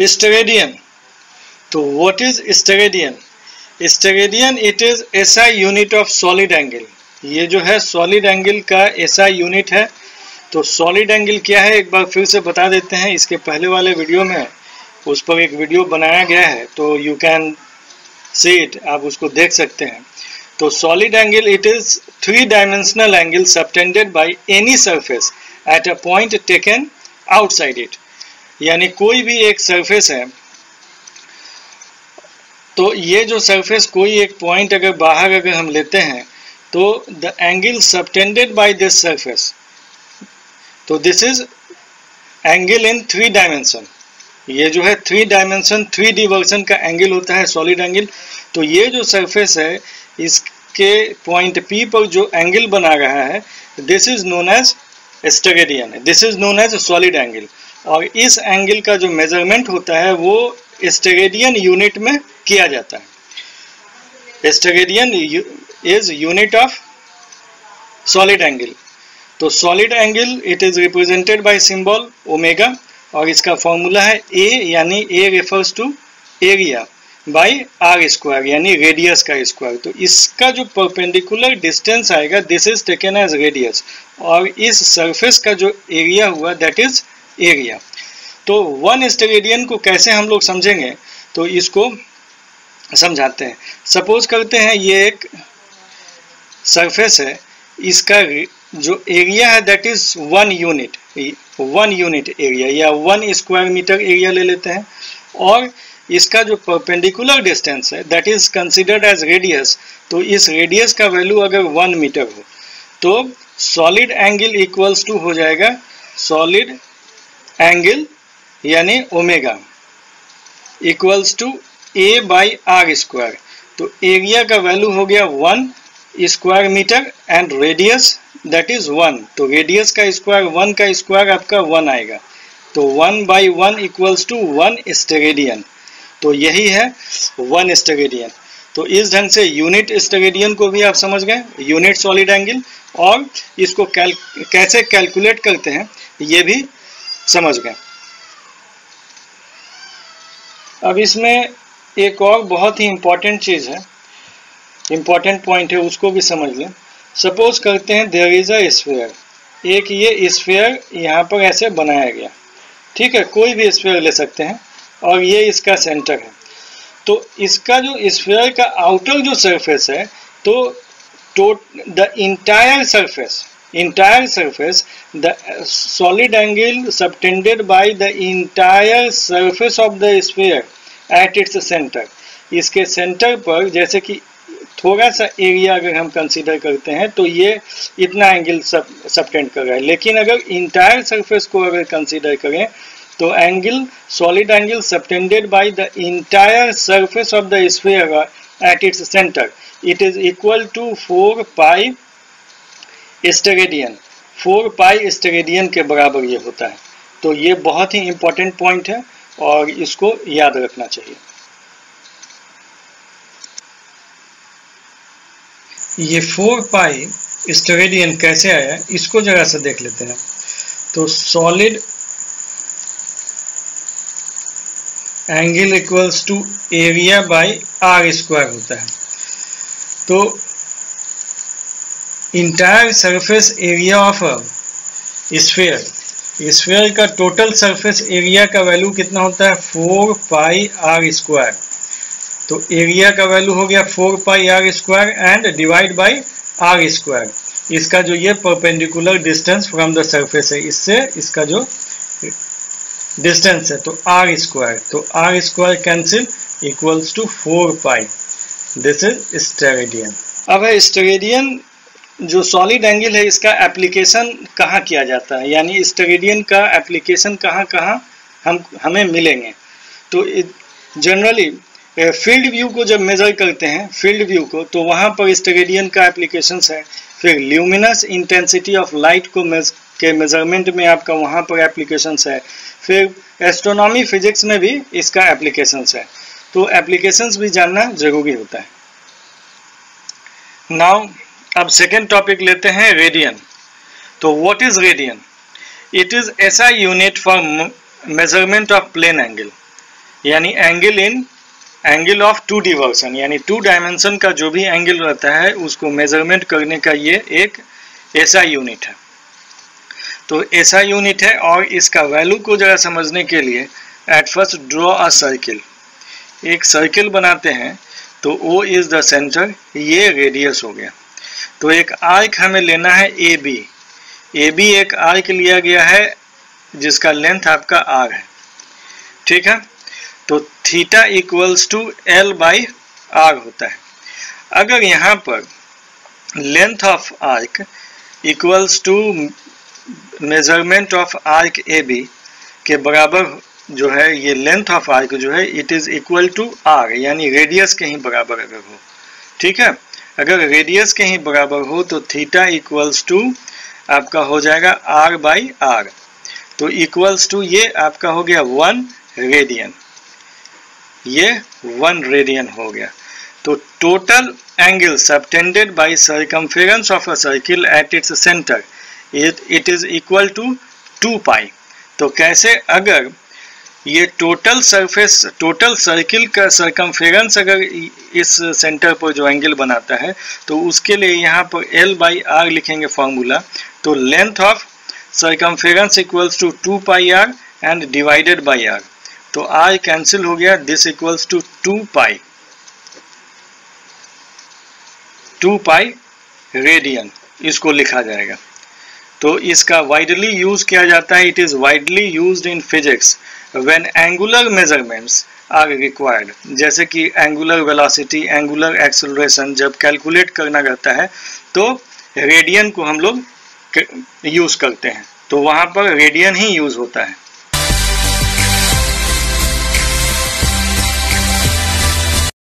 Steradian. तो what is steradian? Steradian it is SI unit of solid angle. ये जो है सॉलिड एंगल का SI यूनिट है। तो सॉलिड एंगल क्या है एक बार फिर से बता देते हैं। इसके पहले वाले वीडियो में उस पर एक वीडियो बनाया गया है, तो यू कैन सी इट, आप उसको देख सकते हैं। तो solid angle it is 3 dimensional angle subtended by any surface at a point taken outside it. यानी कोई भी एक सरफेस है, तो ये जो सरफेस कोई एक पॉइंट अगर बाहर अगर हम लेते हैं तो the angle subtended by this surface, तो this is angle in 3 dimension. ये जो है 3 डायमेंशन 3D वर्जन का एंगल होता है सॉलिड एंगल। तो ये जो सरफेस है इसके पॉइंट P पर जो एंगल बना रहा है, this is known as steradian, this is known as solid angle. और इस एंगल का जो मेजरमेंट होता है वो स्टेरेडियन यूनिट में किया जाता है। Steradian is unit of solid angle. तो solid angle it is represented by symbol omega, और इसका फॉर्मूला है A, यानी A refers to area by R square, यानी रेडियस का स्क्वायर। तो इसका जो परपेंडिकुलर डिस्टेंस आएगा this is taken as radius, और इस सरफेस का जो एरिया हुआ दैट इज एरिया। तो 1 स्टेरेडियन को कैसे हम लोग समझेंगे, तो इसको समझाते हैं। सपोज करते हैं ये एक सरफेस है, इसका जो एरिया है दैट इज 1 यूनिट एरिया, या 1 स्क्वायर मीटर एरिया ले लेते हैं, और इसका जो परपेंडिकुलर डिस्टेंस है that is considered as radius. तो इस रेडियस का वैल्यू अगर 1 मीटर हो तो सॉलिड एंगल इक्वल्स टू हो जाएगा सॉलिड एंगल यानी omega equals to A by R square. तो एरिया का वैल्यू हो गया 1 square metre and radius that is 1। तो रेडियस का स्क्वायर 1 का स्क्वायर आपका 1 आएगा। तो 1 बाई 1 इक्वल्स टू 1 स्टेरेडियन। तो यही है 1 स्टेरेडियन। तो इस ढंग से यूनिट स्टेरेडियन को भी आप समझ गए, यूनिट सॉलिड एंगल, और इसको कैसे कैलकुलेट करते हैं ये भी समझ गए। अब इसमें एक और बहुत ही इंपॉर्टेंट चीज है, इंपॉर्टेंट पॉइंट है, उसको भी समझ लें। सपोज करते हैं देयर इज अ स्फीयर, एक ये स्फीयर यहाँ पर ऐसे बनाया गया, ठीक है, कोई भी स्फीयर ले सकते हैं, और ये इसका सेंटर है। तो इसका जो स्फीयर का आउटर जो सरफेस है, तो the entire surface the solid angle subtended by the entire surface of the sphere at its centre. इसके सेंटर पर जैसे कि थोड़ा सा एरिया अगर हम कंसीडर करते हैं तो ये इतना एंगल सबटेंड कर रहा है, लेकिन अगर इंटायर सरफेस को अगर कंसीडर करें तो angle solid angle subtended by the entire surface of the sphere at its centre it is equal to 4 pi steradian. 4 pi steradian के बराबर ये होता है। तो ये बहुत ही इंपॉर्टेंट पॉइंट है और इसको याद रखना चाहिए। ये 4 पाई स्टेरेडियन कैसे आया इसको जरा सा देख लेते हैं। तो solid angle equals to area by R square होता है। तो entire surface area of sphere का टोटल सरफेस एरिया का वैल्यू कितना होता है 4 पाई R स्क्वायर। तो एरिया का वैल्यू हो गया 4 pi R square and divide by R square. इसका जो ये perpendicular distance from the surface है, इससे इसका जो डिस्टेंस है तो R स्क्वायर, तो R square cancel equals to 4 pi. This is steradian. अब है स्टेरेडियन जो सॉलिड एंगल है, इसका एप्लीकेशन कहाँ किया जाता है, यानी स्टेरेडियन का एप्लीकेशन कहाँ हमें मिलेंगे। तो जनरली फील्ड व्यू को जब मेजर करते हैं फील्ड व्यू को, तो वहाँ पर स्टेरेडियन का एप्लीकेशंस है। फिर ल्यूमिनस इंटेंसिटी ऑफ लाइट को के मेजरमेंट में आपका वहाँ पर एप्लीकेशंस है। फिर एस्ट्रोनॉमी फिजिक्स में भी इसका एप्लीकेशंस है। तो एप्लीकेशंस भी जानना जरूरी होता है। नाउ अब सेकेंड टॉपिक लेते हैं रेडियन। तो what is radian? It is SI unit for measurement of plane angle. यानी एंगल ऑफ 2D वर्सन, यानी 2 डायमेंशन का जो भी एंगल रहता है उसको मेजरमेंट करने का ये एक ऐसा यूनिट है। तो ऐसा यूनिट है, और इसका वैल्यू को जरा समझने के लिए at first draw a circle. एक सर्किल बनाते हैं तो O इज द सेंटर, ये रेडियस हो गया। तो एक आर्क हमें लेना है AB। AB एक आर्क लिया गया है जिसका लेंथ आपका R है, ठीक है। तो थीटा इक्वल्स टू L/R होता है। अगर यहाँ पर length of arc equals to measurement of arc AB के बराबर जो है, ये लेंथ ऑफ आर्क जो है it is equal to R, यानी रेडियस के ही बराबर अगर हो, ठीक है। अगर रेडियस के ही बराबर हो तो थीटा इक्वल्स टू आपका हो जाएगा R/R। तो इक्वल्स टू ये आपका हो गया 1 रेडियन, ये 1 रेडियन हो गया। तो total angle subtended by circumference of a circle at its centre it is equal to 2 pi. तो कैसे, अगर ये टोटल सर्किल का सर्कमफेरेंस अगर इस सेंटर पर जो एंगल बनाता है तो उसके लिए यहाँ पर L/R लिखेंगे फॉर्मूला। तो length of circumference equals to 2 pi R and divided by R। तो R कैंसिल हो गया, this equals to 2 pi radian, इसको लिखा जाएगा। तो इसका वाइडली यूज किया जाता है, it is widely used in physics when angular measurements are required. जैसे कि एंगुलर वेलोसिटी, एंगुलर एक्सेलरेशन जब कैलकुलेट करना रहता है तो रेडियन को हम लोग यूज करते हैं, तो वहां पर रेडियन ही यूज होता है।